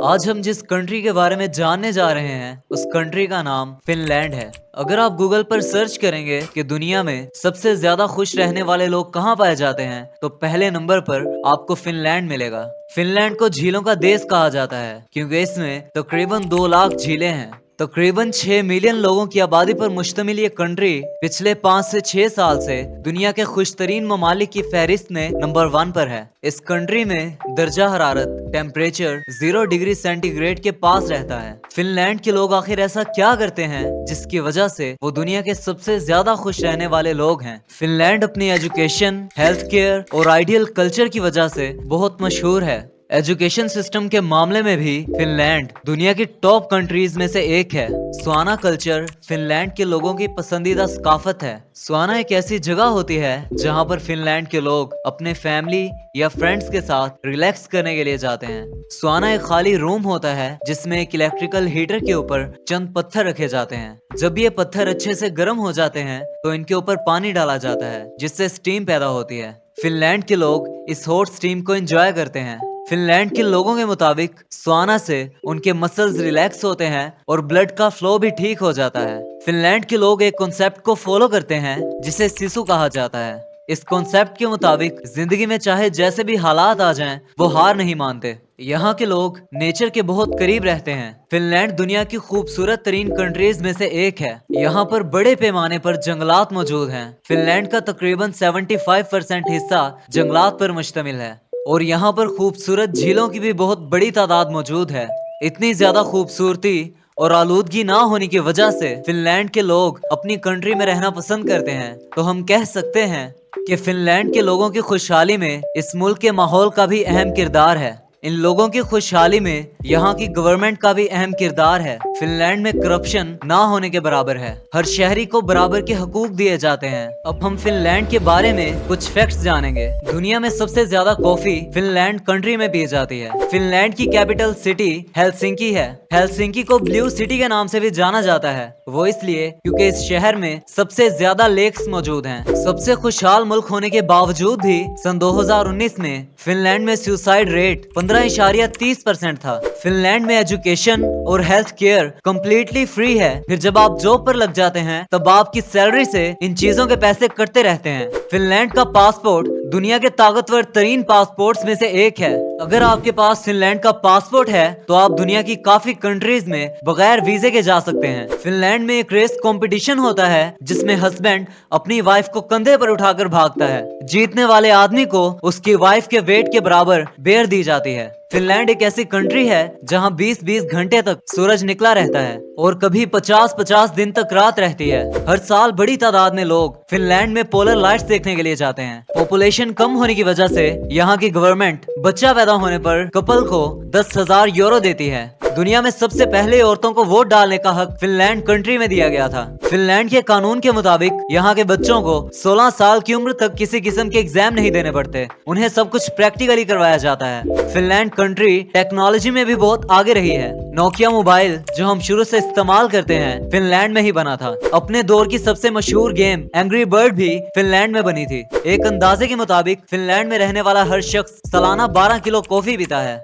आज हम जिस कंट्री के बारे में जानने जा रहे हैं उस कंट्री का नाम फिनलैंड है। अगर आप गूगल पर सर्च करेंगे कि दुनिया में सबसे ज्यादा खुश रहने वाले लोग कहाँ पाए जाते हैं तो पहले नंबर पर आपको फिनलैंड मिलेगा। फिनलैंड को झीलों का देश कहा जाता है क्योंकि इसमें तकरीबन 2 लाख झीलें हैं। तकरीबन 6 मिलियन लोगों की आबादी पर मुश्तमिल ये कंट्री पिछले 5 से 6 साल से दुनिया के खुश तरीन ममालिक की फहरिस्त में नंबर 1 पर है। इस कंट्री में दर्जा हरारत टेम्परेचर 0 डिग्री सेंटीग्रेड के पास रहता है। फिनलैंड के लोग आखिर ऐसा क्या करते हैं जिसकी वजह से वो दुनिया के सबसे ज्यादा खुश रहने वाले लोग हैं। फिनलैंड अपनी एजुकेशन, हेल्थ केयर और आइडियल कल्चर की वजह से बहुत मशहूर है। एजुकेशन सिस्टम के मामले में भी फिनलैंड दुनिया की टॉप कंट्रीज में से एक है। स्वाना कल्चर फिनलैंड के लोगों की पसंदीदा सकाफत है। स्वाना एक ऐसी जगह होती है जहां पर फिनलैंड के लोग अपने फैमिली या फ्रेंड्स के साथ रिलैक्स करने के लिए जाते हैं। स्वाना एक खाली रूम होता है जिसमें एक इलेक्ट्रिकल हीटर के ऊपर चंद पत्थर रखे जाते हैं। जब ये पत्थर अच्छे से गर्म हो जाते हैं तो इनके ऊपर पानी डाला जाता है जिससे स्टीम पैदा होती है। फिनलैंड के लोग इस हॉट स्टीम को एंजॉय करते हैं। फिनलैंड के लोगों के मुताबिक स्वाना से उनके मसल्स रिलैक्स होते हैं और ब्लड का फ्लो भी ठीक हो जाता है। फिनलैंड के लोग एक कॉन्सेप्ट को फॉलो करते हैं जिसे सिसु कहा जाता है। इस कॉन्सेप्ट के मुताबिक जिंदगी में चाहे जैसे भी हालात आ जाएं, वो हार नहीं मानते। यहाँ के लोग नेचर के बहुत करीब रहते हैं। फिनलैंड दुनिया की खूबसूरत तरीन कंट्रीज में से एक है। यहाँ पर बड़े पैमाने पर जंगलात मौजूद हैं। फिनलैंड का तकरीबन 75% हिस्सा जंगलात पर मुश्तमिल है और यहाँ पर खूबसूरत झीलों की भी बहुत बड़ी तादाद मौजूद है। इतनी ज्यादा खूबसूरती और आलूदगी ना होने की वजह से फिनलैंड के लोग अपनी कंट्री में रहना पसंद करते हैं। तो हम कह सकते हैं कि फिनलैंड के लोगों की खुशहाली में इस मुल्क के माहौल का भी अहम किरदार है। इन लोगों की खुशहाली में यहाँ की गवर्नमेंट का भी अहम किरदार है। फिनलैंड में करप्शन ना होने के बराबर है। हर शहरी को बराबर के हकूक दिए जाते हैं। अब हम फिनलैंड के बारे में कुछ फैक्ट्स जानेंगे। दुनिया में सबसे ज्यादा कॉफी फिनलैंड कंट्री में पी जाती है। फिनलैंड की कैपिटल सिटी हेलसिंकी है। हेलसिंकी को ब्लू सिटी के नाम से भी जाना जाता है। वो इसलिए क्योंकि इस शहर में सबसे ज्यादा लेक्स मौजूद हैं। सबसे खुशहाल मुल्क होने के बावजूद भी सन 2019 में फिनलैंड में सुसाइड रेट 15.30% था। फिनलैंड में एजुकेशन और हेल्थ केयर कम्प्लीटली फ्री है। फिर जब आप जॉब पर लग जाते हैं तब आपकी सैलरी से इन चीजों के पैसे कटते रहते हैं। फिनलैंड का पासपोर्ट दुनिया के ताकतवर तरीन पासपोर्ट्स में से एक है। अगर आपके पास फिनलैंड का पासपोर्ट है तो आप दुनिया की काफी कंट्रीज में बगैर वीजे के जा सकते हैं। फिनलैंड में एक रेस कंपटीशन होता है जिसमें हस्बैंड अपनी वाइफ को कंधे पर उठाकर भागता है। जीतने वाले आदमी को उसकी वाइफ के वेट के बराबर बेर दी जाती है। फिनलैंड एक ऐसी कंट्री है जहां 20-20 घंटे तक सूरज निकला रहता है और कभी 50-50 दिन तक रात रहती है। हर साल बड़ी तादाद में लोग फिनलैंड में पोलर लाइट्स देखने के लिए जाते हैं। पॉपुलेशन कम होने की वजह से यहाँ की गवर्नमेंट बच्चा पैदा होने पर कपल को 10,000 यूरो देती है। दुनिया में सबसे पहले औरतों को वोट डालने का हक फिनलैंड कंट्री में दिया गया था। फिनलैंड के कानून के मुताबिक यहाँ के बच्चों को 16 साल की उम्र तक किसी किस्म के एग्जाम नहीं देने पड़ते। उन्हें सब कुछ प्रैक्टिकली करवाया जाता है। फिनलैंड कंट्री टेक्नोलॉजी में भी बहुत आगे रही है। नोकिया मोबाइल जो हम शुरू से इस्तेमाल करते हैं फिनलैंड में ही बना था। अपने दौर की सबसे मशहूर गेम एंग्री बर्ड भी फिनलैंड में बनी थी। एक अंदाजे के मुताबिक फिनलैंड में रहने वाला हर शख्स सालाना 12 किलो कॉफी पीता है।